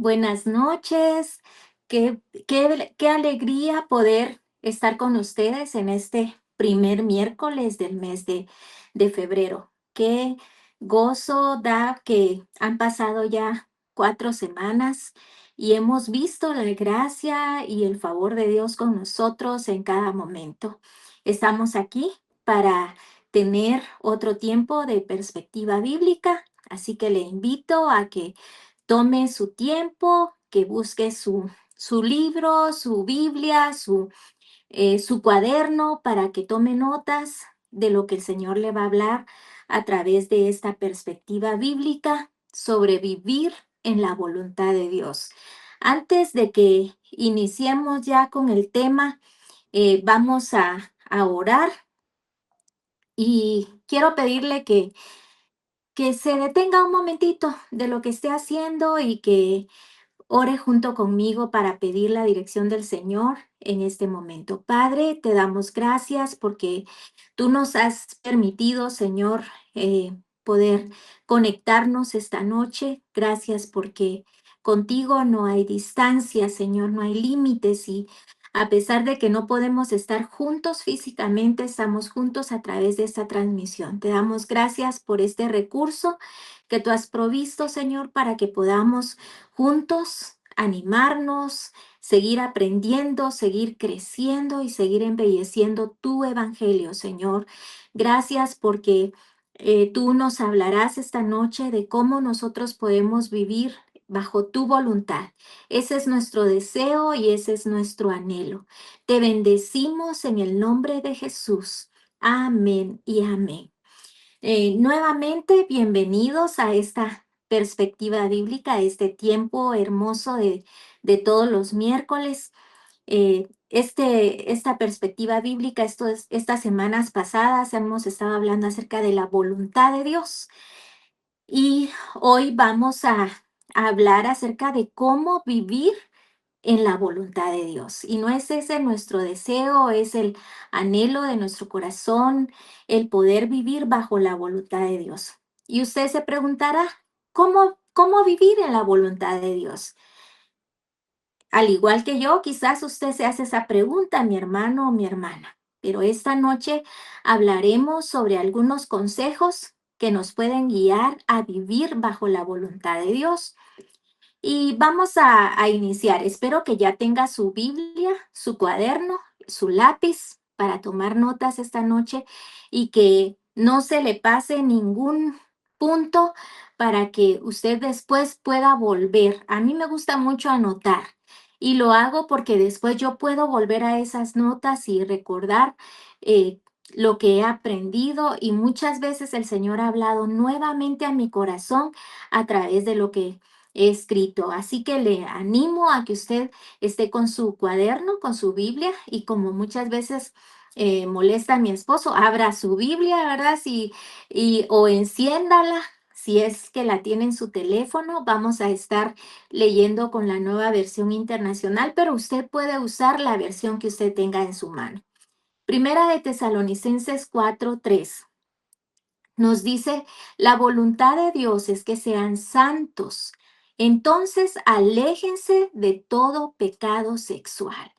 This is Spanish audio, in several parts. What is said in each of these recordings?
Buenas noches. Qué alegría poder estar con ustedes en este primer miércoles del mes de febrero. Qué gozo da que han pasado ya 4 semanas y hemos visto la gracia y el favor de Dios con nosotros en cada momento. Estamos aquí para tener otro tiempo de perspectiva bíblica, así que le invito a que tome su tiempo, que busque su libro, su Biblia, su cuaderno para que tome notas de lo que el Señor le va a hablar a través de esta perspectiva bíblica sobre vivir en la voluntad de Dios. Antes de que iniciemos ya con el tema, vamos a orar y quiero pedirle que se detenga un momentito de lo que esté haciendo y que ore junto conmigo para pedir la dirección del Señor en este momento. Padre, te damos gracias porque tú nos has permitido, Señor, poder conectarnos esta noche. Gracias porque contigo no hay distancia, Señor, no hay límites y a pesar de que no podemos estar juntos físicamente, estamos juntos a través de esta transmisión. Te damos gracias por este recurso que tú has provisto, Señor, para que podamos juntos animarnos, seguir aprendiendo, seguir creciendo y seguir embelleciendo tu evangelio, Señor. Gracias porque tú nos hablarás esta noche de cómo nosotros podemos vivir bajo tu voluntad. Ese es nuestro deseo y ese es nuestro anhelo. Te bendecimos en el nombre de Jesús. Amén y amén. Nuevamente, bienvenidos a esta perspectiva bíblica, a este tiempo hermoso de todos los miércoles. Esta perspectiva bíblica, estas semanas pasadas hemos estado hablando acerca de la voluntad de Dios y hoy vamos a hablar acerca de cómo vivir en la voluntad de Dios. Y no es ese nuestro deseo, es el anhelo de nuestro corazón, el poder vivir bajo la voluntad de Dios. Y usted se preguntará, ¿cómo vivir en la voluntad de Dios? Al igual que yo, quizás usted se hace esa pregunta, mi hermano o mi hermana. Pero esta noche hablaremos sobre algunos consejos que nos pueden guiar a vivir bajo la voluntad de Dios. Y vamos a iniciar. Espero que ya tenga su Biblia, su cuaderno, su lápiz para tomar notas esta noche y que no se le pase ningún punto para que usted después pueda volver. A mí me gusta mucho anotar y lo hago porque después yo puedo volver a esas notas y recordar eh, lo que he aprendido y muchas veces el Señor ha hablado nuevamente a mi corazón a través de lo que escrito. Así que le animo a que usted esté con su cuaderno, con su Biblia y como muchas veces molesta a mi esposo, abra su Biblia, ¿verdad? O enciéndala. Si es que la tiene en su teléfono, vamos a estar leyendo con la nueva versión internacional, pero usted puede usar la versión que usted tenga en su mano. Primera de Tesalonicenses 4:3 nos dice, la voluntad de Dios es que sean santos. Entonces, aléjense de todo pecado sexual.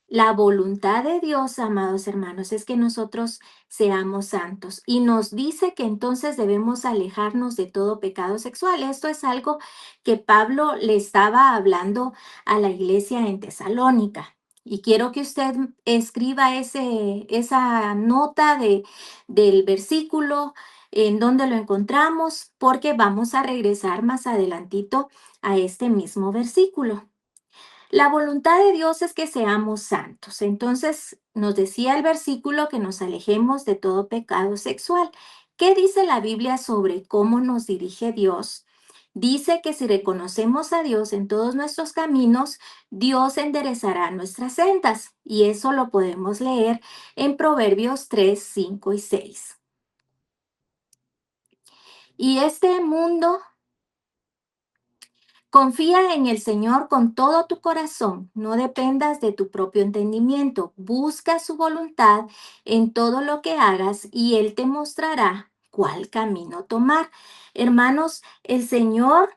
La voluntad de Dios, amados hermanos, es que nosotros seamos santos y nos dice que entonces debemos alejarnos de todo pecado sexual. Esto es algo que Pablo le estaba hablando a la iglesia en Tesalónica. Y quiero que usted escriba esa nota del versículo en donde lo encontramos, porque vamos a regresar más adelantito a este mismo versículo. La voluntad de Dios es que seamos santos. Entonces, nos decía el versículo que nos alejemos de todo pecado sexual. ¿Qué dice la Biblia sobre cómo nos dirige Dios? Dice que si reconocemos a Dios en todos nuestros caminos, Dios enderezará nuestras sendas. Y eso lo podemos leer en Proverbios 3, 5 y 6. Y este mundo confía en el Señor con todo tu corazón, no dependas de tu propio entendimiento, busca su voluntad en todo lo que hagas y Él te mostrará cuál camino tomar. Hermanos, el Señor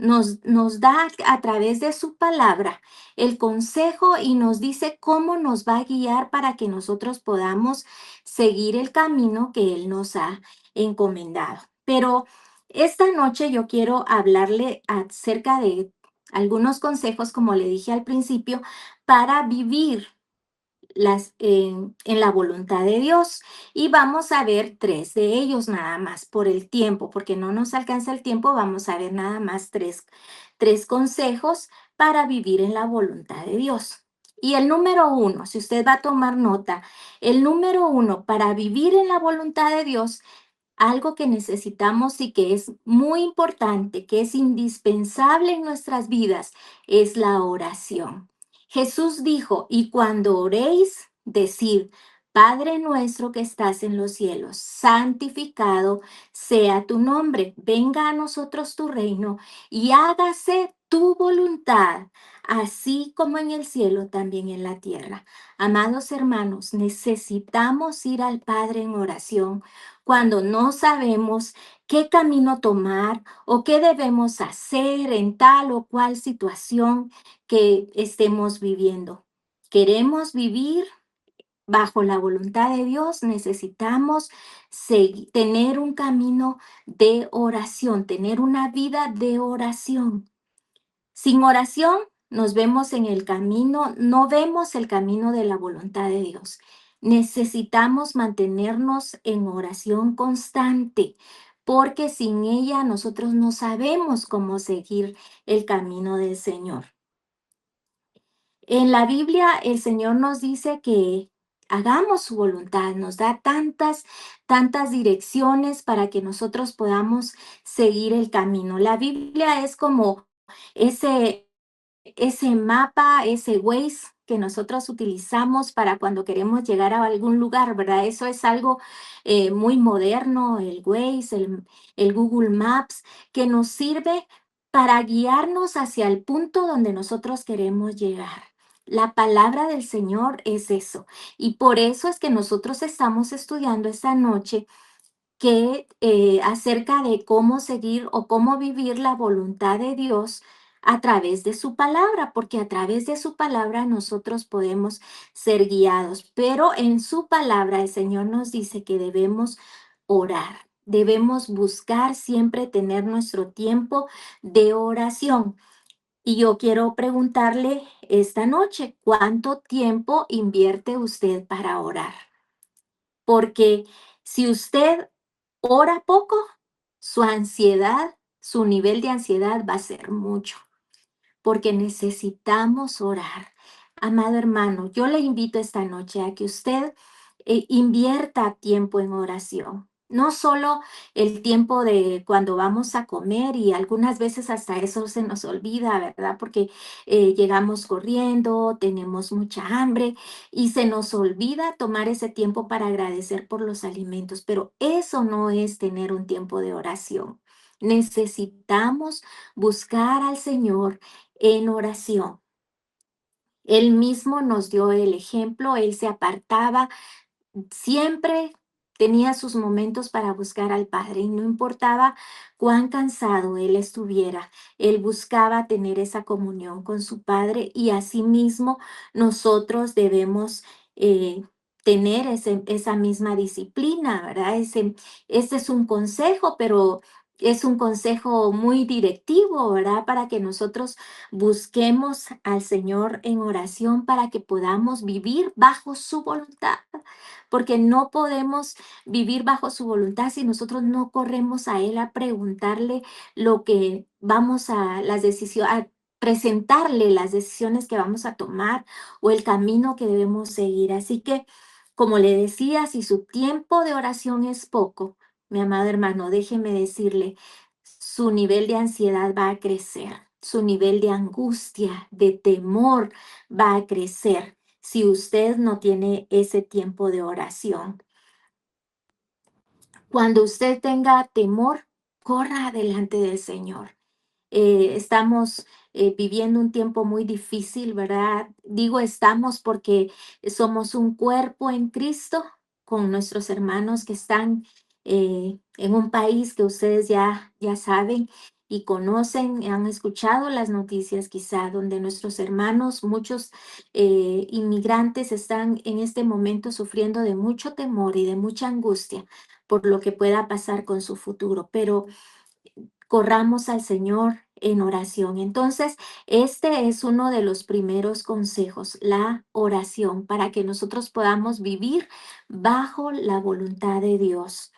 nos da a través de su palabra el consejo y nos dice cómo nos va a guiar para que nosotros podamos seguir el camino que Él nos ha encomendado. Pero esta noche yo quiero hablarle acerca de algunos consejos, como le dije al principio, para vivir en la voluntad de Dios. Y vamos a ver tres de ellos nada más por el tiempo, porque no nos alcanza el tiempo, vamos a ver nada más tres consejos para vivir en la voluntad de Dios. Y el número uno, si usted va a tomar nota, el número uno para vivir en la voluntad de Dios, algo que necesitamos y que es muy importante, que es indispensable en nuestras vidas, es la oración. Jesús dijo, y cuando oréis, decid, Padre nuestro que estás en los cielos, santificado sea tu nombre, venga a nosotros tu reino y hágase tu voluntad, así como en el cielo, también en la tierra. Amados hermanos, necesitamos ir al Padre en oración cuando no sabemos qué camino tomar o qué debemos hacer en tal o cual situación que estemos viviendo. Queremos vivir bajo la voluntad de Dios, necesitamos tener un camino de oración, tener una vida de oración. Sin oración nos vemos en el camino, no vemos el camino de la voluntad de Dios. Necesitamos mantenernos en oración constante, porque sin ella nosotros no sabemos cómo seguir el camino del Señor. En la Biblia el Señor nos dice que hagamos su voluntad, nos da tantas direcciones para que nosotros podamos seguir el camino. La Biblia es como ese ese mapa, ese Waze que nosotros utilizamos para cuando queremos llegar a algún lugar, ¿verdad? Eso es algo muy moderno, el Waze, el Google Maps, que nos sirve para guiarnos hacia el punto donde nosotros queremos llegar. La palabra del Señor es eso. Y por eso es que nosotros estamos estudiando esta noche que acerca de cómo seguir o cómo vivir la voluntad de Dios a través de su palabra, porque a través de su palabra nosotros podemos ser guiados, pero en su palabra el Señor nos dice que debemos orar, debemos buscar siempre tener nuestro tiempo de oración. Y yo quiero preguntarle esta noche, ¿cuánto tiempo invierte usted para orar? Porque si usted ora poco, su ansiedad, su nivel de ansiedad va a ser mucho, porque necesitamos orar. Amado hermano, yo le invito esta noche a que usted invierta tiempo en oración. No solo el tiempo de cuando vamos a comer y algunas veces hasta eso se nos olvida, ¿verdad? Porque llegamos corriendo, tenemos mucha hambre y se nos olvida tomar ese tiempo para agradecer por los alimentos, pero eso no es tener un tiempo de oración. Necesitamos buscar al Señor en oración. Él mismo nos dio el ejemplo, él se apartaba. Siempre tenía sus momentos para buscar al Padre y no importaba cuán cansado él estuviera, él buscaba tener esa comunión con su Padre y asimismo nosotros debemos tener esa misma disciplina, ¿verdad? Ese es un consejo, pero es un consejo muy directivo, ¿verdad? Para que nosotros busquemos al Señor en oración para que podamos vivir bajo su voluntad porque no podemos vivir bajo su voluntad si nosotros no corremos a Él a preguntarle lo que vamos a, las decisiones, a presentarle las decisiones que vamos a tomar o el camino que debemos seguir. Así que, como le decía, si su tiempo de oración es poco, mi amado hermano, déjeme decirle, su nivel de ansiedad va a crecer, su nivel de angustia, de temor va a crecer si usted no tiene ese tiempo de oración. Cuando usted tenga temor, corra delante del Señor. Estamos viviendo un tiempo muy difícil, ¿verdad? Digo estamos porque somos un cuerpo en Cristo con nuestros hermanos que están en un país que ustedes ya saben. y conocen, han escuchado las noticias quizá, donde nuestros hermanos, muchos inmigrantes están en este momento sufriendo de mucho temor y de mucha angustia por lo que pueda pasar con su futuro, pero corramos al Señor en oración. Entonces, este es uno de los primeros consejos, la oración, para que nosotros podamos vivir bajo la voluntad de Dios.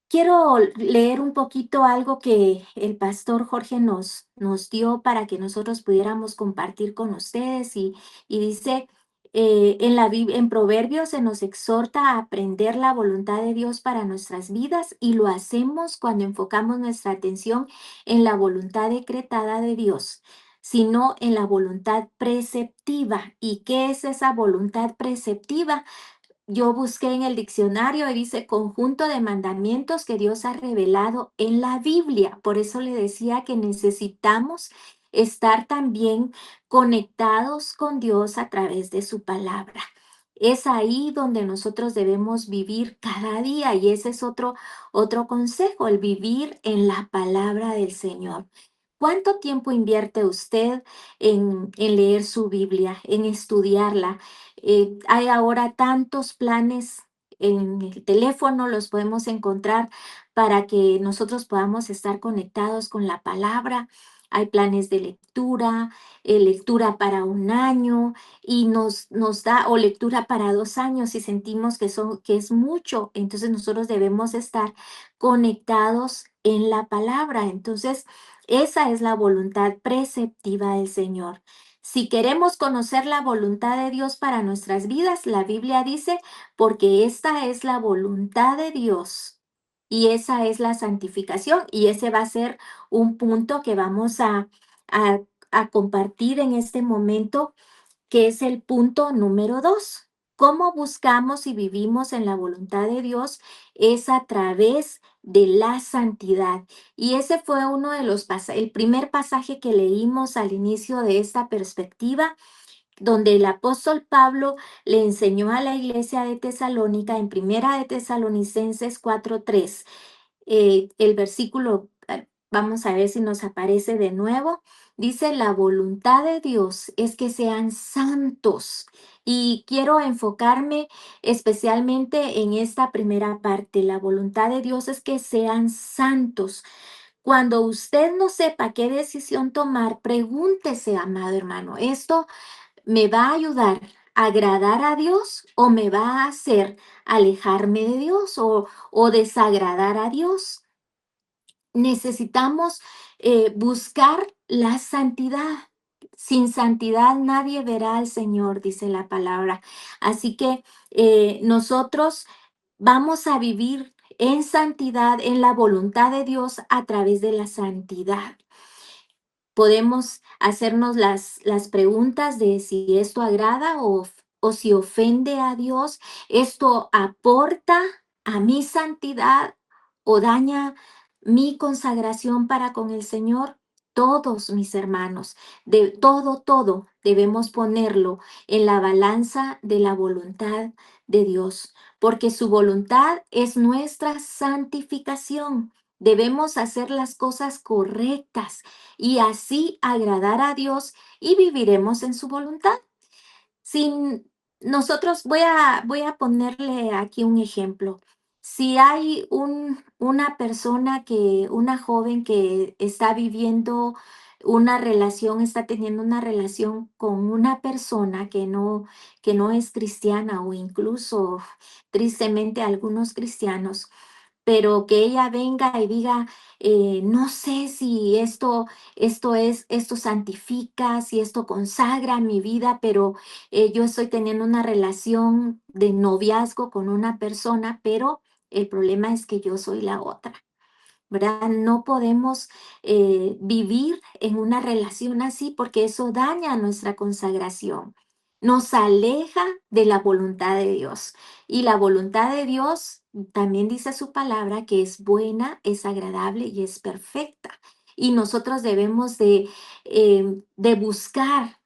Quiero leer un poquito algo que el pastor Jorge nos dio para que nosotros pudiéramos compartir con ustedes y dice, en Proverbios se nos exhorta a aprender la voluntad de Dios para nuestras vidas y lo hacemos cuando enfocamos nuestra atención en la voluntad decretada de Dios, sino en la voluntad preceptiva. ¿Y qué es esa voluntad preceptiva? Yo busqué en el diccionario y dice conjunto de mandamientos que Dios ha revelado en la Biblia. Por eso le decía que necesitamos estar también conectados con Dios a través de su palabra. Es ahí donde nosotros debemos vivir cada día y ese es otro consejo, el vivir en la palabra del Señor. ¿Cuánto tiempo invierte usted en leer su Biblia, en estudiarla? Hay ahora tantos planes en el teléfono, los podemos encontrar para que nosotros podamos estar conectados con la palabra. Hay planes de lectura, lectura para un año y nos da, o lectura para 2 años si sentimos que es mucho. Entonces nosotros debemos estar conectados en la palabra. Entonces, esa es la voluntad preceptiva del Señor. Si queremos conocer la voluntad de Dios para nuestras vidas, la Biblia dice, porque esta es la voluntad de Dios y esa es la santificación y ese va a ser un punto que vamos a, a compartir en este momento que es el punto número 2. ¿Cómo buscamos y vivimos en la voluntad de Dios? Es a través de la santidad. Y ese fue uno de los pasajes, el primer pasaje que leímos al inicio de esta perspectiva, donde el apóstol Pablo le enseñó a la iglesia de Tesalónica en Primera de Tesalonicenses 4:3 el versículo, vamos a ver si nos aparece de nuevo. Dice, la voluntad de Dios es que sean santos. Y quiero enfocarme especialmente en esta primera parte. La voluntad de Dios es que sean santos. Cuando usted no sepa qué decisión tomar, pregúntese, amado hermano, ¿esto me va a ayudar a agradar a Dios o me va a hacer alejarme de Dios o desagradar a Dios? Necesitamos buscar la santidad. Sin santidad nadie verá al Señor, dice la palabra. Así que nosotros vamos a vivir en santidad, en la voluntad de Dios a través de la santidad. Podemos hacernos las preguntas de si esto agrada o si ofende a Dios, esto aporta a mi santidad o daña mi consagración para con el Señor. Todos mis hermanos, de todo debemos ponerlo en la balanza de la voluntad de Dios, porque su voluntad es nuestra santificación. Debemos hacer las cosas correctas y así agradar a Dios y viviremos en su voluntad. Sin nosotros, voy a ponerle aquí un ejemplo. Si hay una persona una joven que está viviendo una relación, está teniendo una relación con una persona que no es cristiana o incluso tristemente algunos cristianos, pero que ella venga y diga, no sé si esto santifica, si esto consagra mi vida, pero yo estoy teniendo una relación de noviazgo con una persona, pero el problema es que yo soy la otra. ¿Verdad? No podemos vivir en una relación así porque eso daña nuestra consagración, nos aleja de la voluntad de Dios. Y la voluntad de Dios también dice su palabra que es buena, es agradable y es perfecta. Y nosotros debemos de buscar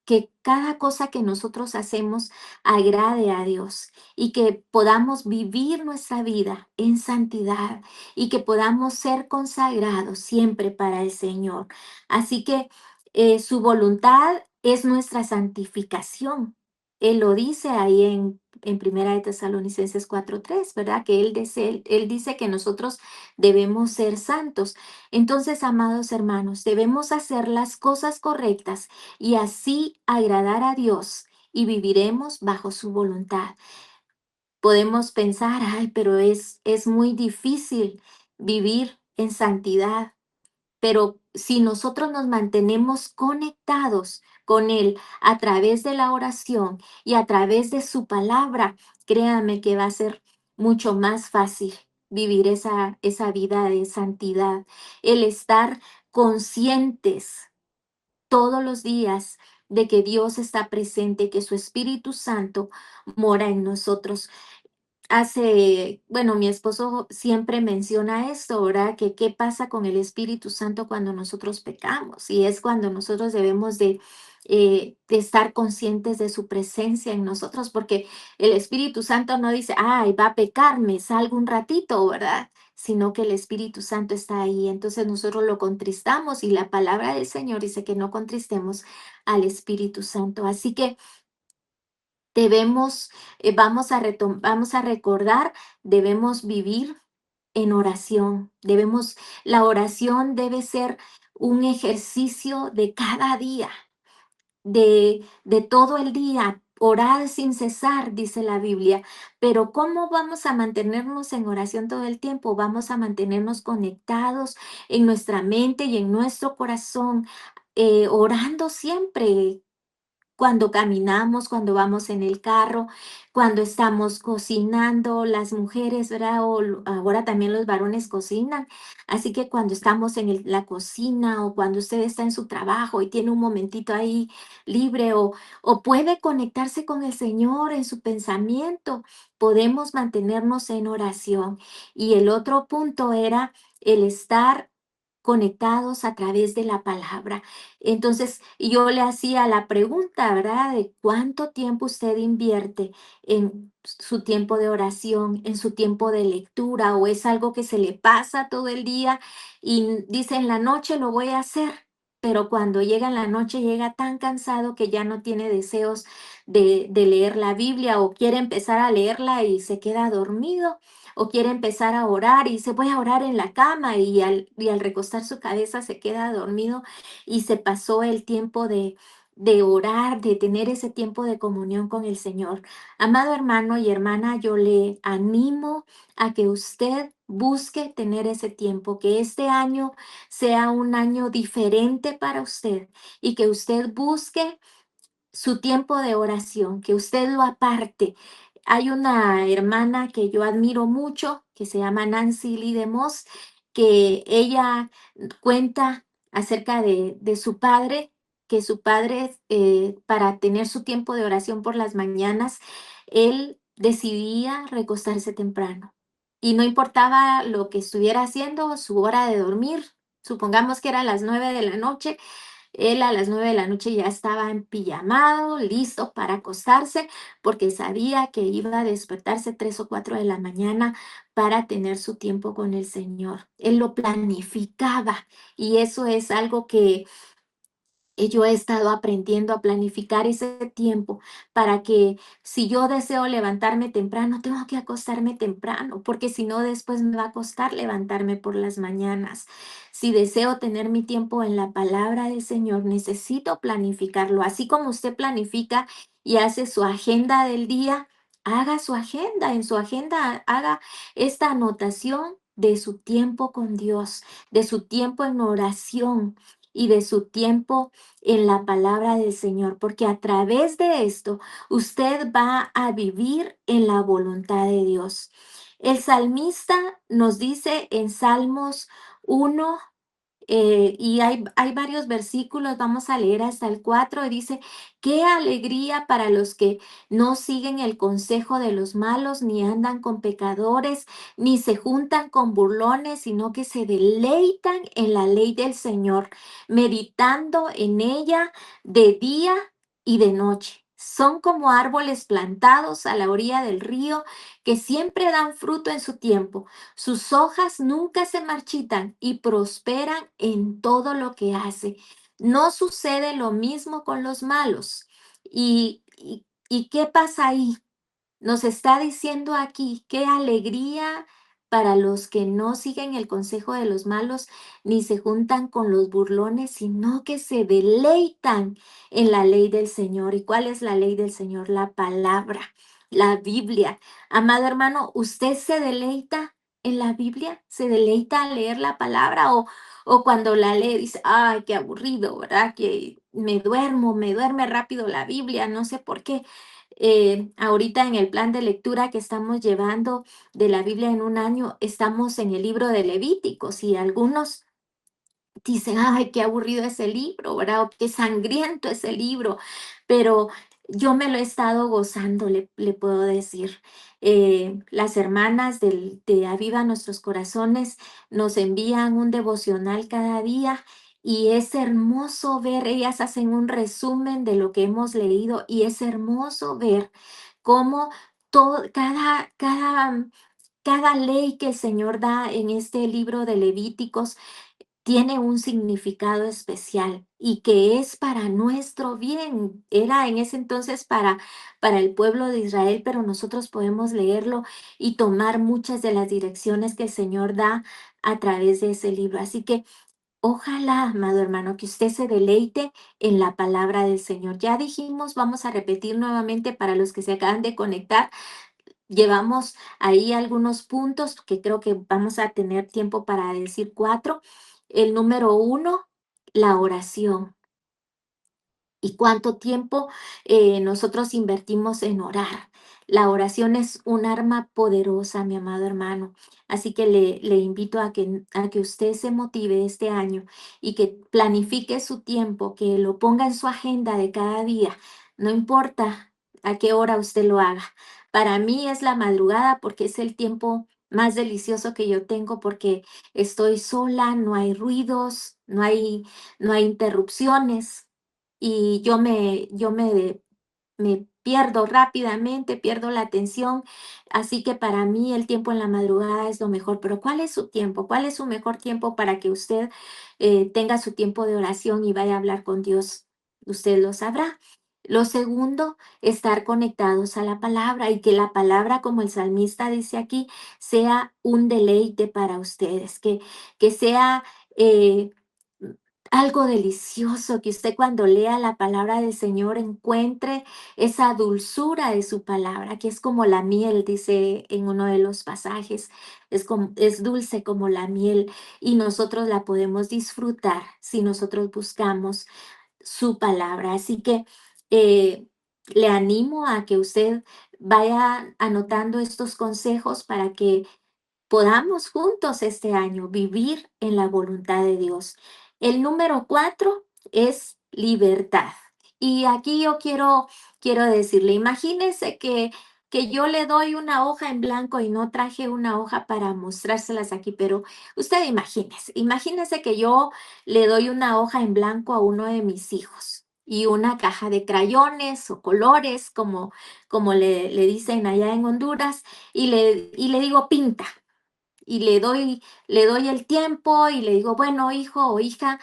que cada cosa que nosotros hacemos agrade a Dios y que podamos vivir nuestra vida en santidad y que podamos ser consagrados siempre para el Señor. Así que su voluntad es nuestra santificación. Él lo dice ahí en Primera de Tesalonicenses 4:3, ¿verdad? Que él dice que nosotros debemos ser santos. Entonces, amados hermanos, debemos hacer las cosas correctas y así agradar a Dios y viviremos bajo su voluntad. Podemos pensar, ay, pero es muy difícil vivir en santidad, pero si nosotros nos mantenemos conectados con Él a través de la oración y a través de su palabra, créanme que va a ser mucho más fácil vivir esa vida de santidad, el estar conscientes todos los días de que Dios está presente, que su Espíritu Santo mora en nosotros. Bueno, mi esposo siempre menciona esto, ¿verdad? Que qué pasa con el Espíritu Santo cuando nosotros pecamos. Y es cuando nosotros debemos de estar conscientes de su presencia en nosotros, porque el Espíritu Santo no dice, ay, va a pecar, me salgo un ratito, ¿verdad? Sino que el Espíritu Santo está ahí. Entonces nosotros lo contristamos y la palabra del Señor dice que no contristemos al Espíritu Santo. Así que debemos, vamos a recordar, debemos vivir en oración. La oración debe ser un ejercicio de cada día, de todo el día. Orar sin cesar, dice la Biblia. Pero ¿cómo vamos a mantenernos en oración todo el tiempo? Vamos a mantenernos conectados en nuestra mente y en nuestro corazón, orando siempre, cuando caminamos, cuando vamos en el carro, cuando estamos cocinando, las mujeres, ¿verdad? Ahora también los varones cocinan. Así que cuando estamos en la cocina o cuando usted está en su trabajo y tiene un momentito ahí libre o puede conectarse con el Señor en su pensamiento, podemos mantenernos en oración. Y el otro punto era el estar conectados a través de la palabra. Entonces, yo le hacía la pregunta, ¿verdad? De cuánto tiempo usted invierte en su tiempo de oración, en su tiempo de lectura, o es algo que se le pasa todo el día y dice en la noche lo voy a hacer, pero cuando llega en la noche llega tan cansado que ya no tiene deseos de leer la Biblia o quiere empezar a leerla y se queda dormido. O quiere empezar a orar y dice, voy a orar en la cama y al recostar su cabeza se queda dormido y se pasó el tiempo de orar, de tener ese tiempo de comunión con el Señor. Amado hermano y hermana, yo le animo a que usted busque tener ese tiempo, que este año sea un año diferente para usted y que usted busque su tiempo de oración, que usted lo aparte. Hay una hermana que yo admiro mucho, que se llama Nancy Lee DeMoss, que ella cuenta acerca de su padre, que su padre, para tener su tiempo de oración por las mañanas, él decidía recostarse temprano. Y no importaba lo que estuviera haciendo, su hora de dormir, supongamos que era a las 9 de la noche, él a las 9 de la noche ya estaba empijamado, listo para acostarse, porque sabía que iba a despertarse 3 o 4 de la mañana para tener su tiempo con el Señor. Él lo planificaba y eso es algo que yo he estado aprendiendo a planificar ese tiempo para que si yo deseo levantarme temprano, tengo que acostarme temprano, porque si no, después me va a costar levantarme por las mañanas. Si deseo tener mi tiempo en la palabra del Señor, necesito planificarlo. Así como usted planifica y hace su agenda del día, haga su agenda. En su agenda haga esta anotación de su tiempo con Dios, de su tiempo en oración y de su tiempo en la palabra del Señor, porque a través de esto usted va a vivir en la voluntad de Dios. El salmista nos dice en Salmos 1, y hay varios versículos, vamos a leer hasta el 4 y dice, qué alegría para los que no siguen el consejo de los malos, ni andan con pecadores, ni se juntan con burlones, sino que se deleitan en la ley del Señor, meditando en ella de día y de noche. Son como árboles plantados a la orilla del río que siempre dan fruto en su tiempo. Sus hojas nunca se marchitan y prosperan en todo lo que hace. No sucede lo mismo con los malos. ¿Y qué pasa ahí? Nos está diciendo aquí, qué alegría para los que no siguen el consejo de los malos ni se juntan con los burlones, sino que se deleitan en la ley del Señor. ¿Y cuál es la ley del Señor? La palabra, la Biblia. Amado hermano, ¿usted se deleita en la Biblia? ¿Se deleita a leer la palabra o cuando la lee dice, ay, qué aburrido, ¿verdad? Que me duerme rápido la Biblia, no sé por qué? Ahorita en el plan de lectura que estamos llevando de la Biblia en un año, estamos en el libro de Levíticos y algunos dicen, ay, qué aburrido ese libro, ¿verdad? O qué sangriento ese libro, pero yo me lo he estado gozando, le puedo decir. Las hermanas de Aviva Nuestros Corazones nos envían un devocional cada día y es hermoso ver, ellas hacen un resumen de lo que hemos leído y es hermoso ver cómo todo, cada ley que el Señor da en este libro de Levíticos tiene un significado especial y que es para nuestro bien. Era en ese entonces para el pueblo de Israel, pero nosotros podemos leerlo y tomar muchas de las direcciones que el Señor da a través de ese libro. Así que ojalá, amado hermano, que usted se deleite en la palabra del Señor. Ya dijimos, vamos a repetir nuevamente para los que se acaban de conectar. Llevamos ahí algunos puntos que creo que vamos a tener tiempo para decir cuatro. El número uno, la oración. ¿Y cuánto tiempo nosotros invertimos en orar? La oración es un arma poderosa, mi amado hermano. Así que le invito a que usted se motive este año y que planifique su tiempo, que lo ponga en su agenda de cada día. No importa a qué hora usted lo haga. Para mí es la madrugada porque es el tiempo más delicioso que yo tengo porque estoy sola, no hay ruidos, no hay interrupciones y me pierdo rápidamente, pierdo la atención, así que para mí el tiempo en la madrugada es lo mejor. Pero ¿cuál es su tiempo? ¿Cuál es su mejor tiempo para que usted tenga su tiempo de oración y vaya a hablar con Dios? Usted lo sabrá. Lo segundo, estar conectados a la palabra y que la palabra, como el salmista dice aquí, sea un deleite para ustedes, que sea eh, algo delicioso, que usted cuando lea la palabra del Señor encuentre esa dulzura de su palabra, que es como la miel, dice en uno de los pasajes, es dulce como la miel y nosotros la podemos disfrutar si nosotros buscamos su palabra. Así que le animo a que usted vaya anotando estos consejos para que podamos juntos este año vivir en la voluntad de Dios. El número cuatro es libertad. Y aquí yo quiero decirle, imagínese que yo le doy una hoja en blanco y no traje una hoja para mostrárselas aquí, pero usted imagínese que yo le doy una hoja en blanco a uno de mis hijos y una caja de crayones o colores, como le dicen allá en Honduras, y le digo, pinta y le doy el tiempo y le digo, bueno, hijo o hija,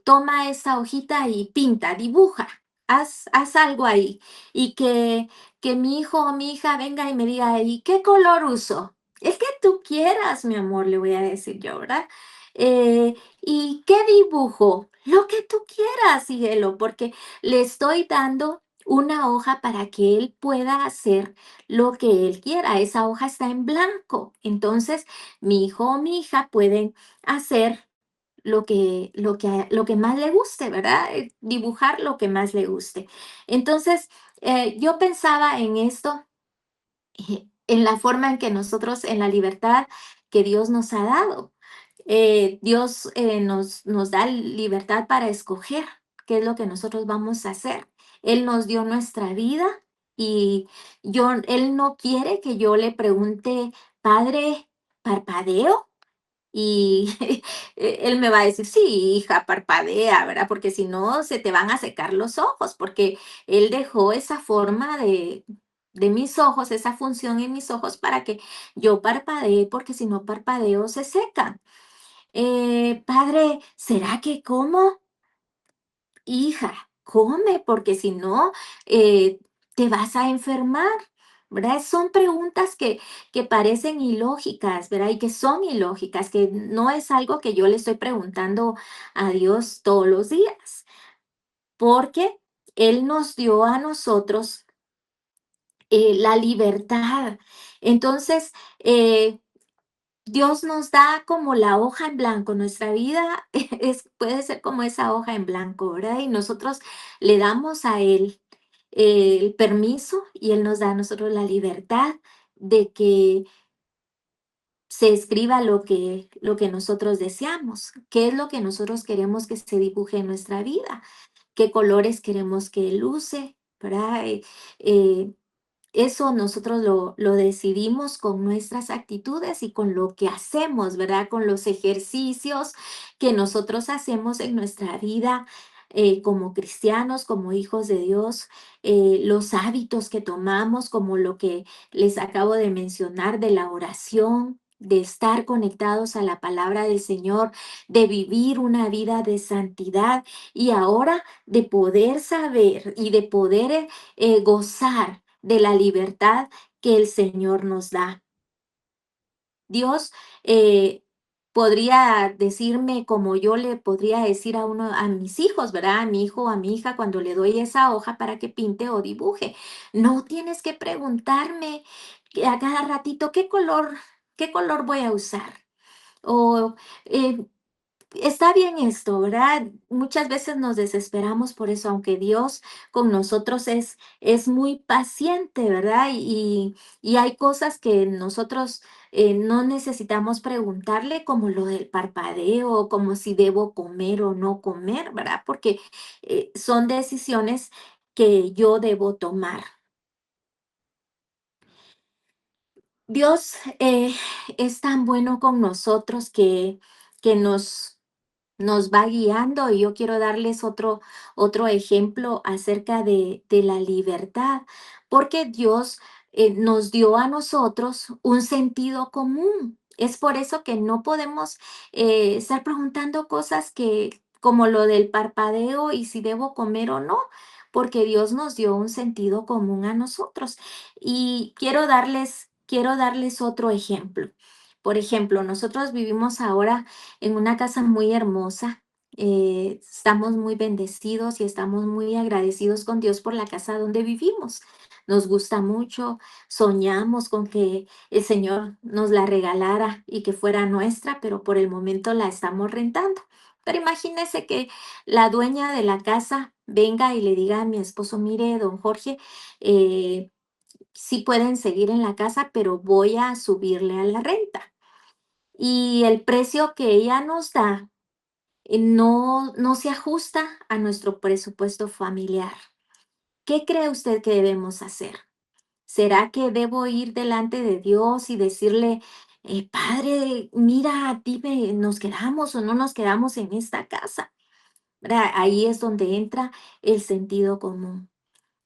toma esa hojita y pinta, dibuja, haz algo ahí. Y que mi hijo o mi hija venga y me diga, ¿y qué color uso? El que tú quieras, mi amor, le voy a decir yo, ¿verdad? ¿Y qué dibujo? Lo que tú quieras, cielo, porque le estoy dando una hoja para que él pueda hacer lo que él quiera. Esa hoja está en blanco. Entonces, mi hijo o mi hija pueden hacer lo que más le guste, ¿verdad? Dibujar lo que más le guste. Entonces, yo pensaba en esto, en la forma en que nosotros, en la libertad que Dios nos ha dado. Dios nos da libertad para escoger qué es lo que nosotros vamos a hacer. Él nos dio nuestra vida y Él no quiere que yo le pregunte, Padre, ¿parpadeo? Y él me va a decir, sí, hija, parpadea, ¿verdad? Porque si no, se te van a secar los ojos, porque él dejó esa forma de mis ojos, esa función en mis ojos para que yo parpadee, porque si no parpadeo, se secan. Padre, ¿será que como? Hija, come, porque si no, te vas a enfermar, ¿verdad? Son preguntas que parecen ilógicas, ¿verdad? Y que son ilógicas, que no es algo que yo le estoy preguntando a Dios todos los días, porque Él nos dio a nosotros la libertad. Entonces, eh, Dios nos da como la hoja en blanco, nuestra vida puede ser como esa hoja en blanco, ¿verdad? Y nosotros le damos a Él el permiso y Él nos da a nosotros la libertad de que se escriba lo que nosotros deseamos, qué es lo que nosotros queremos que se dibuje en nuestra vida, qué colores queremos que luce, ¿verdad? Eh, Eso nosotros lo decidimos con nuestras actitudes y con lo que hacemos, ¿verdad? Con los ejercicios que nosotros hacemos en nuestra vida como cristianos, como hijos de Dios, los hábitos que tomamos, como lo que les acabo de mencionar de la oración, de estar conectados a la palabra del Señor, de vivir una vida de santidad y ahora de poder saber y de poder gozar de la libertad que el Señor nos da. Dios eh, podría decirme como yo le podría decir a uno, a mis hijos, ¿verdad? A mi hijo o a mi hija cuando le doy esa hoja para que pinte o dibuje. No tienes que preguntarme a cada ratito qué color voy a usar. O eh, está bien esto, ¿verdad? Muchas veces nos desesperamos por eso, aunque Dios con nosotros es muy paciente, ¿verdad? Y hay cosas que nosotros no necesitamos preguntarle, como lo del parpadeo, como si debo comer o no comer, ¿verdad? Porque son decisiones que yo debo tomar. Dios es tan bueno con nosotros que nos va guiando y yo quiero darles otro ejemplo acerca de la libertad, porque Dios nos dio a nosotros un sentido común. Es por eso que no podemos estar preguntando cosas como lo del parpadeo y si debo comer o no, porque Dios nos dio un sentido común a nosotros. Y quiero darles otro ejemplo. Por ejemplo, nosotros vivimos ahora en una casa muy hermosa. Estamos muy bendecidos y estamos muy agradecidos con Dios por la casa donde vivimos. Nos gusta mucho, soñamos con que el Señor nos la regalara y que fuera nuestra, pero por el momento la estamos rentando. Pero imagínese que la dueña de la casa venga y le diga a mi esposo, mire, don Jorge, sí pueden seguir en la casa, pero voy a subirle a la renta. Y el precio que ella nos da no se ajusta a nuestro presupuesto familiar. ¿Qué cree usted que debemos hacer? ¿Será que debo ir delante de Dios y decirle, Padre, mira, dime, ¿nos quedamos o no nos quedamos en esta casa? ¿Verdad? Ahí es donde entra el sentido común.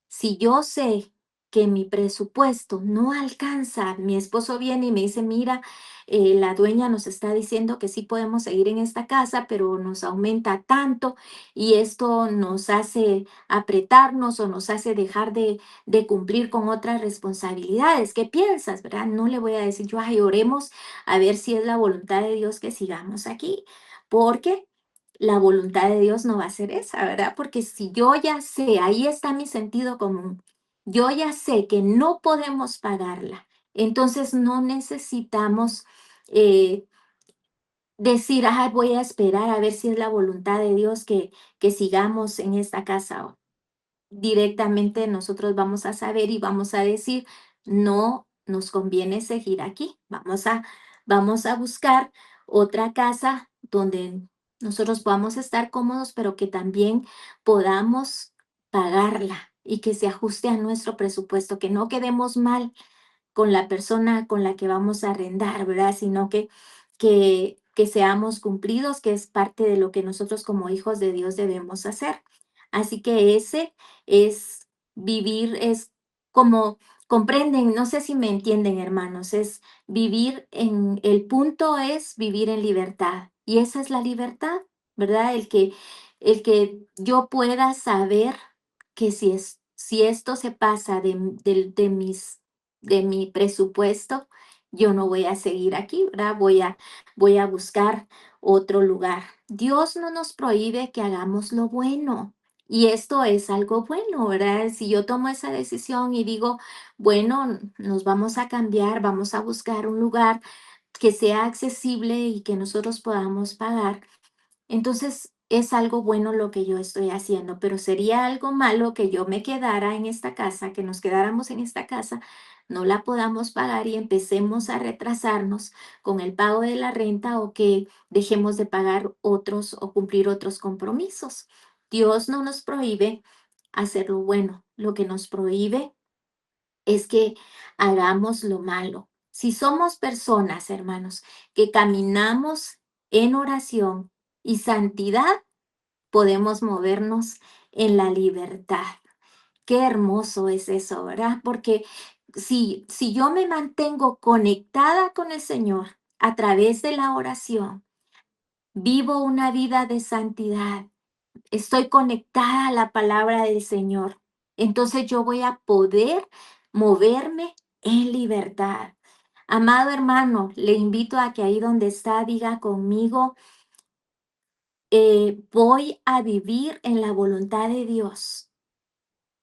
Si yo sé que mi presupuesto no alcanza, mi esposo viene y me dice, mira, la dueña nos está diciendo que sí podemos seguir en esta casa, pero nos aumenta tanto y esto nos hace apretarnos o nos hace dejar de cumplir con otras responsabilidades. ¿Qué piensas, verdad? No le voy a decir yo, ay, oremos a ver si es la voluntad de Dios que sigamos aquí, porque la voluntad de Dios no va a ser esa, ¿verdad? Porque si yo ya sé, ahí está mi sentido común, yo ya sé que no podemos pagarla, entonces no necesitamos eh, decir, ah, voy a esperar a ver si es la voluntad de Dios que sigamos en esta casa. Directamente nosotros vamos a saber y vamos a decir, no nos conviene seguir aquí, vamos a buscar otra casa donde nosotros podamos estar cómodos, pero que también podamos pagarla y que se ajuste a nuestro presupuesto, que no quedemos mal con la persona con la que vamos a arrendar, ¿verdad? Sino que que seamos cumplidos, que es parte de lo que nosotros como hijos de Dios debemos hacer. Así que ese es vivir, es como, comprenden, no sé si me entienden, hermanos, es vivir el punto es vivir en libertad. Y esa es la libertad, ¿verdad? El que yo pueda saber que si esto se pasa de mi presupuesto, yo no voy a seguir aquí, ¿verdad? Voy a buscar otro lugar. Dios no nos prohíbe que hagamos lo bueno. Y esto es algo bueno, ¿verdad? Si yo tomo esa decisión y digo, bueno, nos vamos a cambiar, vamos a buscar un lugar que sea accesible y que nosotros podamos pagar, entonces es algo bueno lo que yo estoy haciendo, pero sería algo malo que yo me quedara en esta casa, que nos quedáramos en esta casa, no la podamos pagar y empecemos a retrasarnos con el pago de la renta o que dejemos de pagar otros o cumplir otros compromisos. Dios no nos prohíbe hacer lo bueno, lo que nos prohíbe es que hagamos lo malo. Si somos personas, hermanos, que caminamos en oración y santidad, podemos movernos en la libertad. Qué hermoso es eso, ¿verdad? Porque si yo me mantengo conectada con el Señor a través de la oración, vivo una vida de santidad, estoy conectada a la palabra del Señor, entonces yo voy a poder moverme en libertad. Amado hermano, le invito a que ahí donde está diga conmigo, voy a vivir en la voluntad de Dios.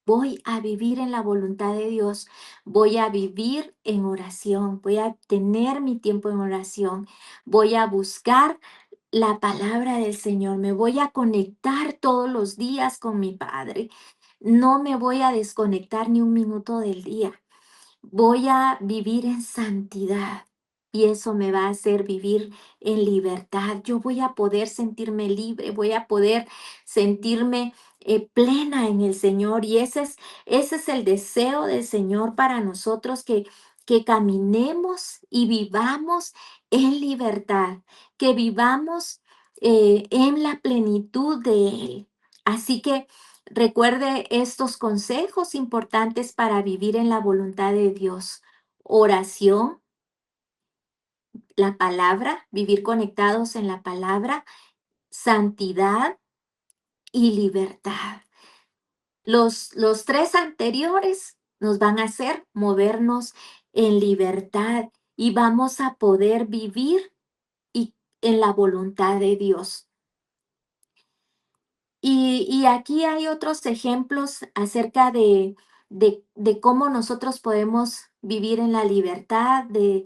Voy a vivir en la voluntad de Dios. Voy a vivir en oración. Voy a tener mi tiempo en oración. Voy a buscar la palabra del Señor. Me voy a conectar todos los días con mi Padre. No me voy a desconectar ni un minuto del día. Voy a vivir en santidad y eso me va a hacer vivir en libertad. Yo voy a poder sentirme libre, voy a poder sentirme plena en el Señor y ese es el deseo del Señor para nosotros que caminemos y vivamos en libertad, que vivamos en la plenitud de Él. Así que recuerde estos consejos importantes para vivir en la voluntad de Dios. Oración, la palabra, vivir conectados en la palabra, santidad y libertad. Los tres anteriores nos van a hacer movernos en libertad y vamos a poder vivir en la voluntad de Dios. Y aquí hay otros ejemplos acerca de cómo nosotros podemos vivir en la libertad, de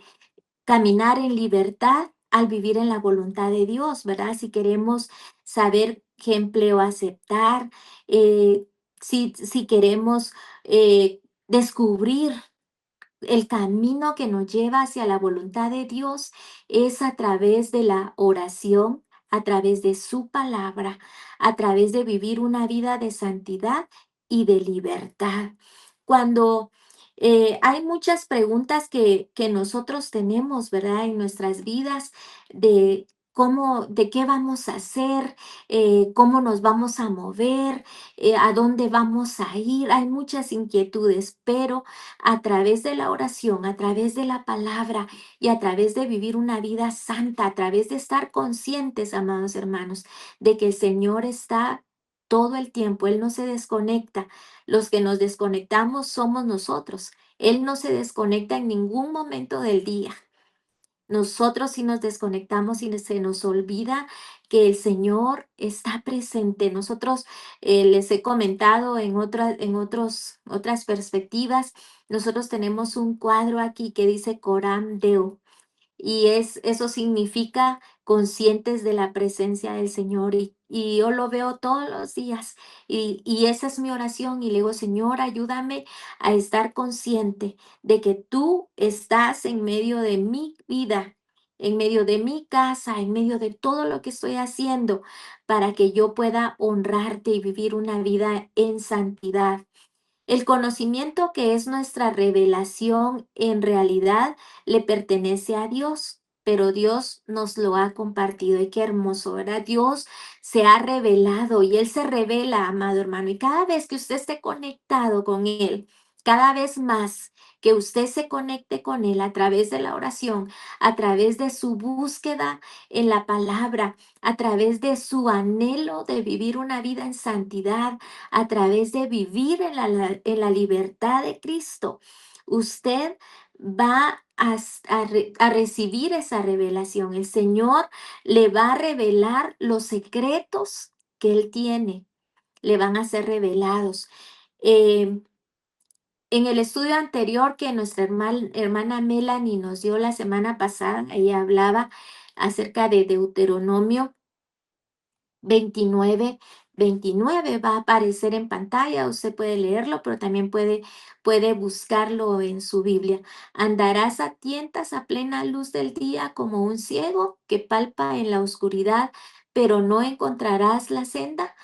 caminar en libertad al vivir en la voluntad de Dios, ¿verdad? Si queremos saber qué empleo aceptar, si queremos descubrir el camino que nos lleva hacia la voluntad de Dios es a través de la oración, a través de su palabra, a través de vivir una vida de santidad y de libertad. Cuando hay muchas preguntas que nosotros tenemos, ¿verdad? En nuestras vidas de cómo, de qué vamos a hacer, cómo nos vamos a mover, a dónde vamos a ir. Hay muchas inquietudes, pero a través de la oración, a través de la palabra y a través de vivir una vida santa, a través de estar conscientes, amados hermanos, de que el Señor está todo el tiempo, Él no se desconecta. Los que nos desconectamos somos nosotros. Él no se desconecta en ningún momento del día. Nosotros si nos desconectamos y se nos olvida que el Señor está presente. Nosotros les he comentado otras perspectivas. Nosotros tenemos un cuadro aquí que dice Coram Deo. Eso significa conscientes de la presencia del Señor y yo lo veo todos los días y esa es mi oración y le digo, Señor, ayúdame a estar consciente de que tú estás en medio de mi vida, en medio de mi casa, en medio de todo lo que estoy haciendo para que yo pueda honrarte y vivir una vida en santidad. El conocimiento que es nuestra revelación en realidad le pertenece a Dios, pero Dios nos lo ha compartido y qué hermoso, ¿verdad? Dios se ha revelado y Él se revela, amado hermano, y cada vez que usted esté conectado con Él, cada vez más que usted se conecte con Él a través de la oración, a través de su búsqueda en la palabra, a través de su anhelo de vivir una vida en santidad, a través de vivir en la libertad de Cristo, usted va a recibir esa revelación. El Señor le va a revelar los secretos que Él tiene, le van a ser revelados. Eh, en el estudio anterior que nuestra hermana Melanie nos dio la semana pasada, ella hablaba acerca de Deuteronomio 29, va a aparecer en pantalla, usted puede leerlo, pero también puede buscarlo en su Biblia. Andarás a tientas a plena luz del día como un ciego que palpa en la oscuridad, pero no encontrarás la senda.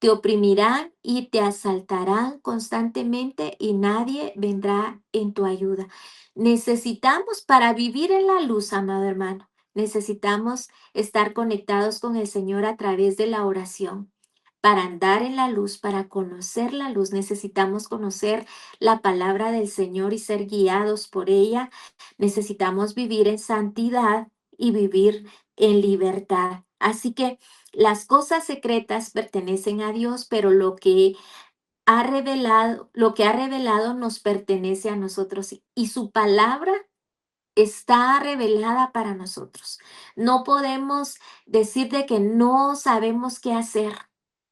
Te oprimirán y te asaltarán constantemente y nadie vendrá en tu ayuda. Necesitamos para vivir en la luz, amado hermano, necesitamos estar conectados con el Señor a través de la oración. Para andar en la luz, para conocer la luz, necesitamos conocer la palabra del Señor y ser guiados por ella. Necesitamos vivir en santidad y vivir en libertad. Así que las cosas secretas pertenecen a Dios, pero lo que ha revelado nos pertenece a nosotros y su palabra está revelada para nosotros. No podemos decir de que no sabemos qué hacer,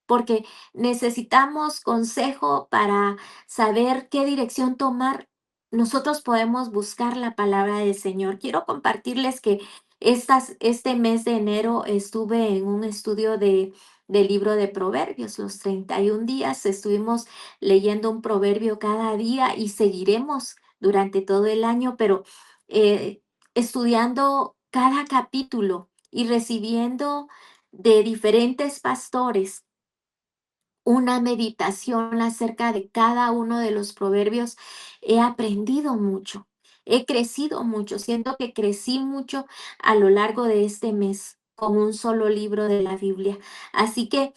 porque necesitamos consejo para saber qué dirección tomar. Nosotros podemos buscar la palabra del Señor. Quiero compartirles que este mes de enero estuve en un estudio del libro de Proverbios, los 31 días. Estuvimos leyendo un proverbio cada día y seguiremos durante todo el año, pero eh, estudiando cada capítulo y recibiendo de diferentes pastores una meditación acerca de cada uno de los proverbios, he aprendido mucho, he crecido mucho, siento que crecí mucho a lo largo de este mes con un solo libro de la Biblia. Así que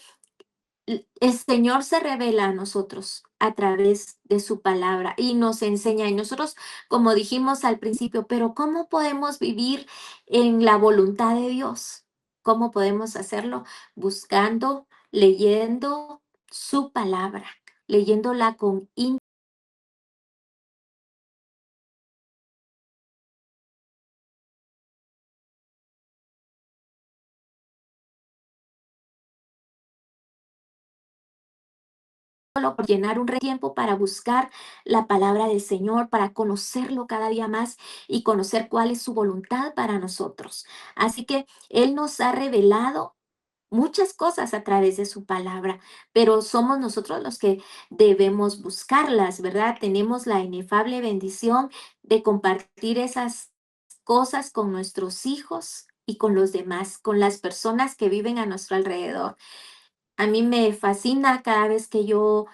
el Señor se revela a nosotros a través de su palabra y nos enseña. Y nosotros, como dijimos al principio, pero ¿cómo podemos vivir en la voluntad de Dios? ¿Cómo podemos hacerlo? Buscando, leyendo su palabra, leyéndola con solo por llenar un tiempo para buscar la palabra del Señor, para conocerlo cada día más y conocer cuál es su voluntad para nosotros. Así que Él nos ha revelado muchas cosas a través de su palabra, pero somos nosotros los que debemos buscarlas, ¿verdad? Tenemos la inefable bendición de compartir esas cosas con nuestros hijos y con los demás, con las personas que viven a nuestro alrededor. A mí me fascina cada vez que yo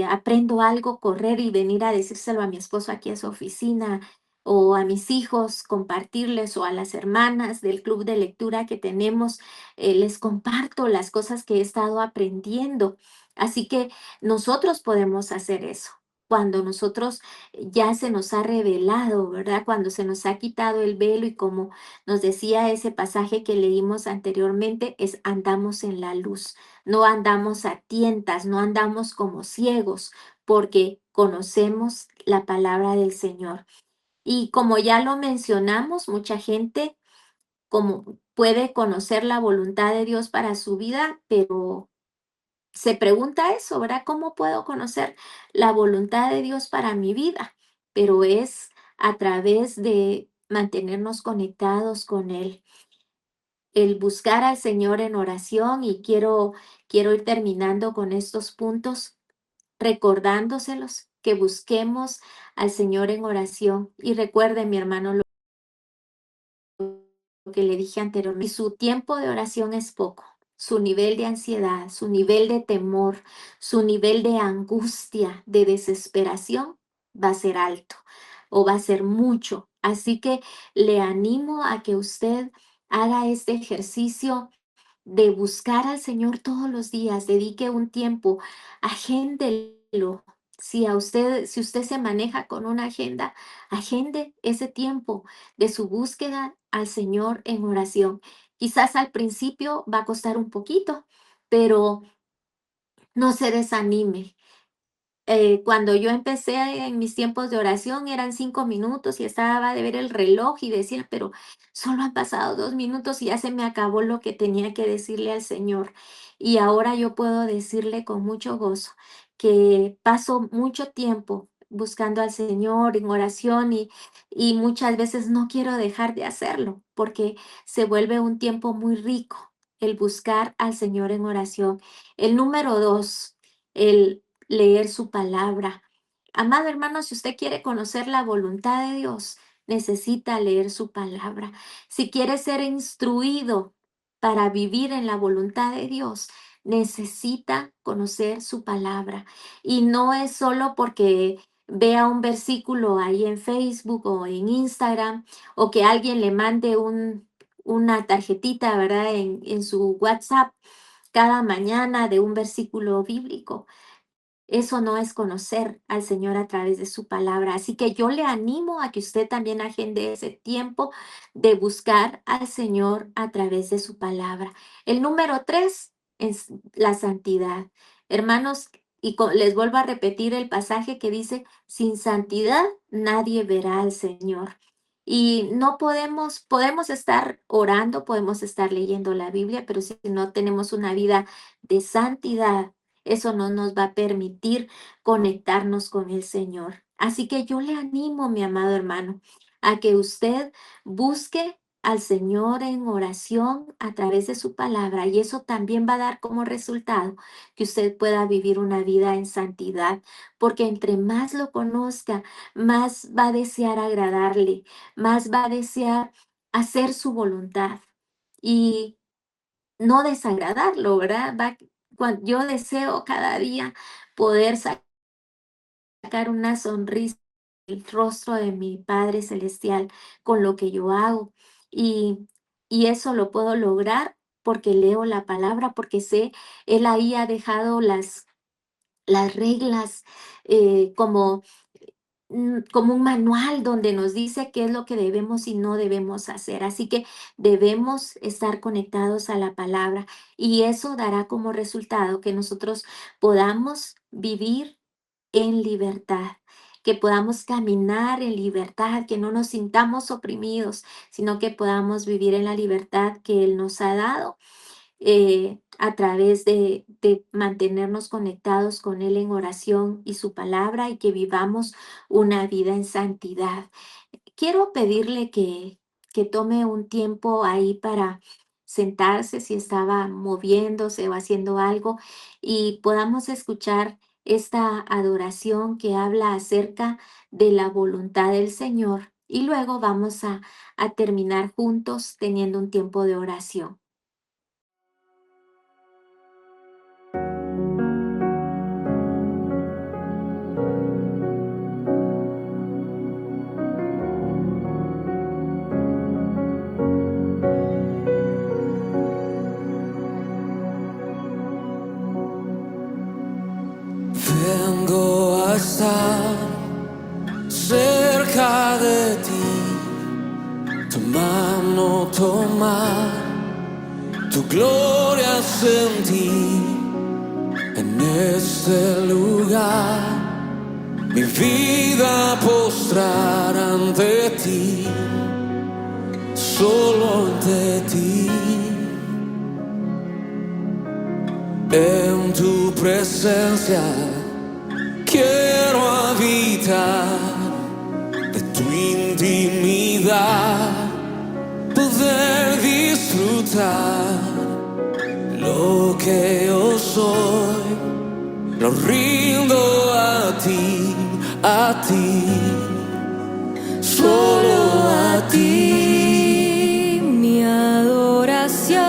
aprendo algo, correr y venir a decírselo a mi esposo aquí a su oficina o a mis hijos, compartirles o a las hermanas del club de lectura que tenemos, les comparto las cosas que he estado aprendiendo. Así que nosotros podemos hacer eso. Cuando nosotros ya se nos ha revelado, ¿verdad? Cuando se nos ha quitado el velo y como nos decía ese pasaje que leímos anteriormente, es andamos en la luz. No andamos a tientas, no andamos como ciegos, porque conocemos la palabra del Señor. Y como ya lo mencionamos, mucha gente como puede conocer la voluntad de Dios para su vida, pero se pregunta eso, ¿verdad? ¿Cómo puedo conocer la voluntad de Dios para mi vida? Pero es a través de mantenernos conectados con Él, el buscar al Señor en oración y quiero ir terminando con estos puntos, recordándoselos, que busquemos al Señor en oración. Y recuerde, mi hermano, lo que le dije anteriormente, y su tiempo de oración es poco. Su nivel de ansiedad, su nivel de temor, su nivel de angustia, de desesperación va a ser alto o va a ser mucho Así que le animo a que usted haga este ejercicio de buscar al Señor todos los días, dedique un tiempo, agéndelo. Si usted se maneja con una agenda, agende ese tiempo de su búsqueda al Señor en oración. Quizás al principio va a costar un poquito, pero no se desanime. Cuando yo empecé en mis tiempos de oración eran 5 minutos y estaba de ver el reloj y decía, pero solo han pasado 2 minutos y ya se me acabó lo que tenía que decirle al Señor. Y ahora yo puedo decirle con mucho gozo que paso mucho tiempo buscando al Señor en oración y muchas veces no quiero dejar de hacerlo porque se vuelve un tiempo muy rico el buscar al Señor en oración. El número dos, el leer su palabra. Amado hermano, si usted quiere conocer la voluntad de Dios, necesita leer su palabra. Si quiere ser instruido para vivir en la voluntad de Dios, necesita conocer su palabra. Y no es solo porque vea un versículo ahí en Facebook o en Instagram o que alguien le mande una tarjetita, ¿verdad? En su WhatsApp cada mañana de un versículo bíblico. Eso no es conocer al Señor a través de su palabra. Así que yo le animo a que usted también agende ese tiempo de buscar al Señor a través de su palabra. El número tres es la santidad. Hermanos, les vuelvo a repetir el pasaje que dice, sin santidad nadie verá al Señor. Y no podemos estar orando, podemos estar leyendo la Biblia, pero si no tenemos una vida de santidad, eso no nos va a permitir conectarnos con el Señor. Así que yo le animo, mi amado hermano, a que usted busque al Señor en oración a través de su palabra y eso también va a dar como resultado que usted pueda vivir una vida en santidad, porque entre más lo conozca, más va a desear agradarle, más va a desear hacer su voluntad y no desagradarlo, ¿verdad? Yo deseo cada día poder sacar una sonrisa del rostro de mi Padre Celestial con lo que yo hago. Y, y eso lo puedo lograr porque leo la palabra, porque sé, Él ahí ha dejado las reglas como como un manual donde nos dice qué es lo que debemos y no debemos hacer. Así que debemos estar conectados a la palabra y eso dará como resultado que nosotros podamos vivir en libertad, que podamos caminar en libertad, que no nos sintamos oprimidos, sino que podamos vivir en la libertad que Él nos ha dado a través de mantenernos conectados con Él en oración y su palabra y que vivamos una vida en santidad. Quiero pedirle que tome un tiempo ahí para sentarse si estaba moviéndose o haciendo algo y podamos escuchar esta adoración que habla acerca de la voluntad del Señor y luego vamos a terminar juntos teniendo un tiempo de oración. Vengo a estar cerca de ti, tu mano tomar, tu gloria sentir en este lugar, mi vida postrar ante ti, solo ante ti. En tu presencia quiero habitar, de tu intimidad poder disfrutar. Lo que yo soy lo rindo a ti, solo a ti. Mi adoración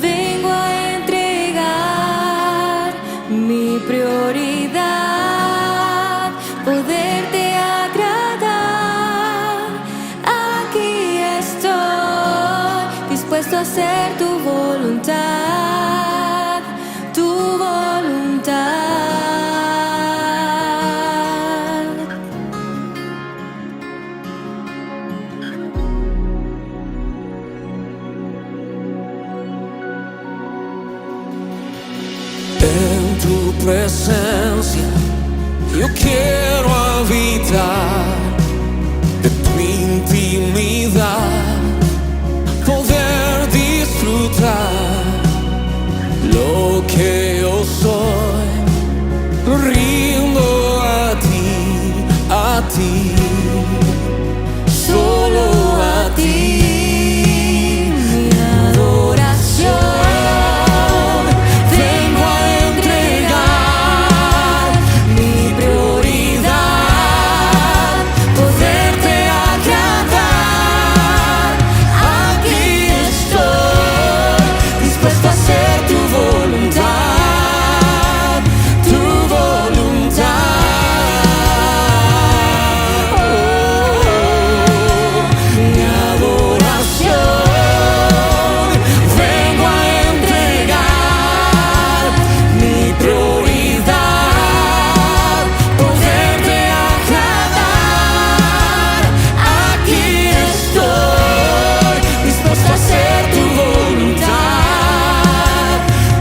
vengo a entregar, mi prioridad, poderte agradar. hacer tu voluntad, tu voluntad. En tu presencia yo quiero habitar, de tu intimidad poder disfrutar lo que yo soy, lo rindo a ti, solo a ti. Mi adoración, vengo a entregar mi prioridad, poderte agradar. Aquí estoy, dispuesto a hacer tu voluntad, tu voluntad. Mi adoración, vengo a entregar mi prioridad, poderte agradar. Aquí estoy, dispuesto a hacer tu voluntad,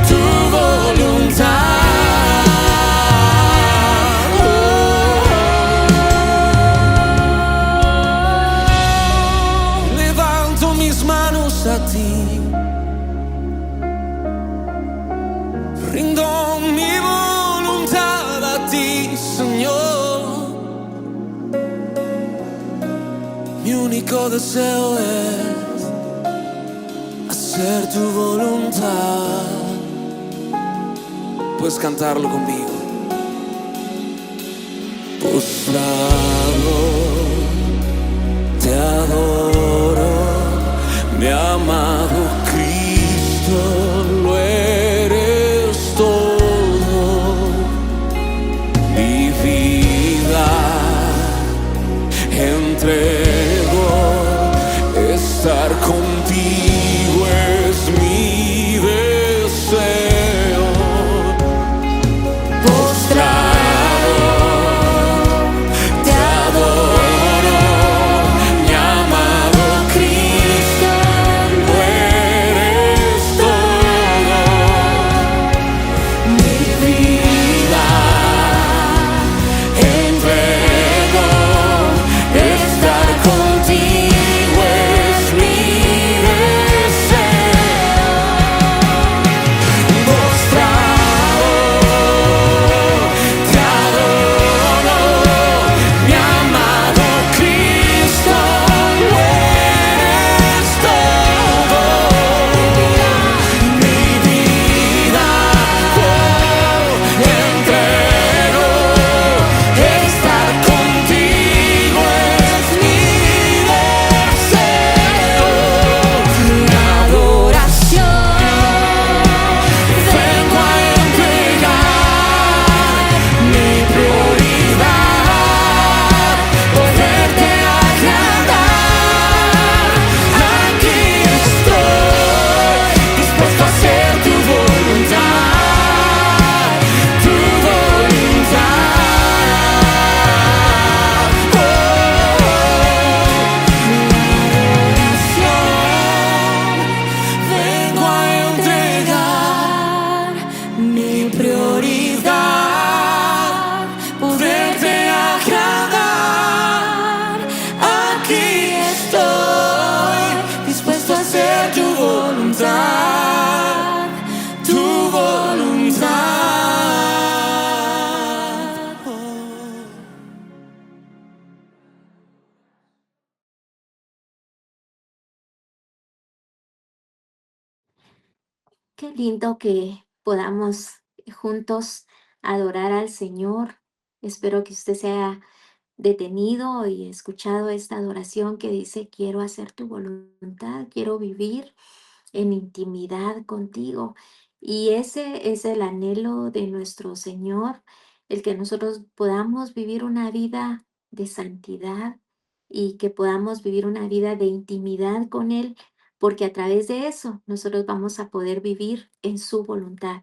tu voluntad. Levanto mis manos a ti, rindo mi voluntad a ti, Señor. Mi único deseo es hacer tu voluntad. Puedes cantarlo conmigo. Postrado te adoro, mi amado Cristo, lo eres todo. Mi vida entrego, estar contigo es mi deseo. Postrado te adoro, mi amado Cristo, lo eres todo. Mi vida entrego, estar contigo es mi deseo. Postrado te adoro, mi amado Cristo, lo eres todo. Mi vida entrego, estar contigo es mi deseo. Mi adoración, vengo a entregar mi prioridad, poderte agradar. Aquí estoy, dispuesto a hacer tu voluntad, tu voluntad. Vengo a entregar mi prioridad, poderte agradar. Aquí estoy, dispuesto a hacer tu voluntad, tu voluntad. Qué lindo que podamos juntos adorar al Señor. Espero que usted se haya detenido y escuchado esta adoración que dice, quiero hacer tu voluntad, quiero vivir en intimidad contigo. Y ese es el anhelo de nuestro Señor, el que nosotros podamos vivir una vida de santidad y que podamos vivir una vida de intimidad con Él porque a través de eso nosotros vamos a poder vivir en su voluntad.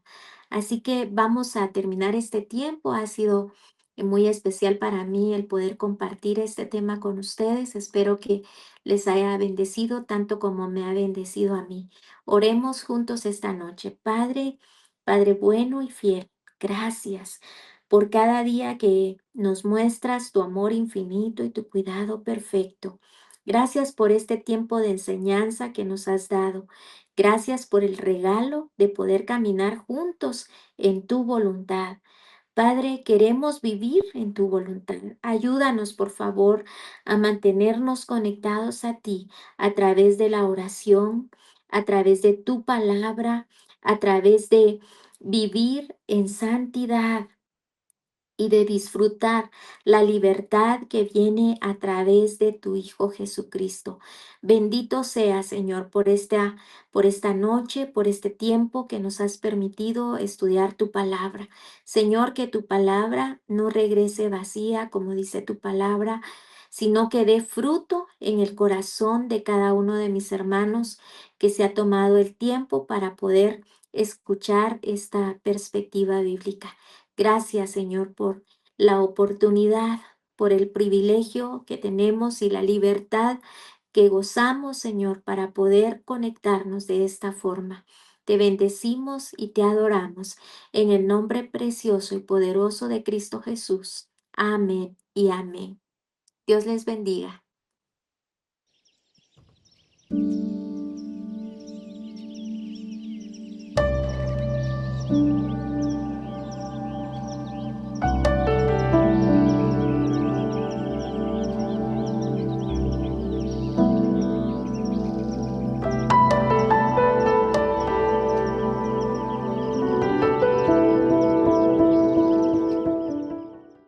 Así que vamos a terminar este tiempo. Ha sido muy especial para mí el poder compartir este tema con ustedes. Espero que les haya bendecido tanto como me ha bendecido a mí. Oremos juntos esta noche. Padre, Padre bueno y fiel, gracias por cada día que nos muestras tu amor infinito y tu cuidado perfecto. Gracias por este tiempo de enseñanza que nos has dado. Gracias por el regalo de poder caminar juntos en tu voluntad. Padre, queremos vivir en tu voluntad. Ayúdanos, por favor, a mantenernos conectados a ti a través de la oración, a través de tu palabra, a través de vivir en santidad y de disfrutar la libertad que viene a través de tu Hijo Jesucristo. Bendito sea, Señor, por esta noche, por este tiempo que nos has permitido estudiar tu palabra. Señor, que tu palabra no regrese vacía, como dice tu palabra, sino que dé fruto en el corazón de cada uno de mis hermanos que se ha tomado el tiempo para poder escuchar esta perspectiva bíblica. Gracias, Señor, por la oportunidad, por el privilegio que tenemos y la libertad que gozamos, Señor, para poder conectarnos de esta forma. Te bendecimos y te adoramos en el nombre precioso y poderoso de Cristo Jesús. Amén y amén. Dios les bendiga.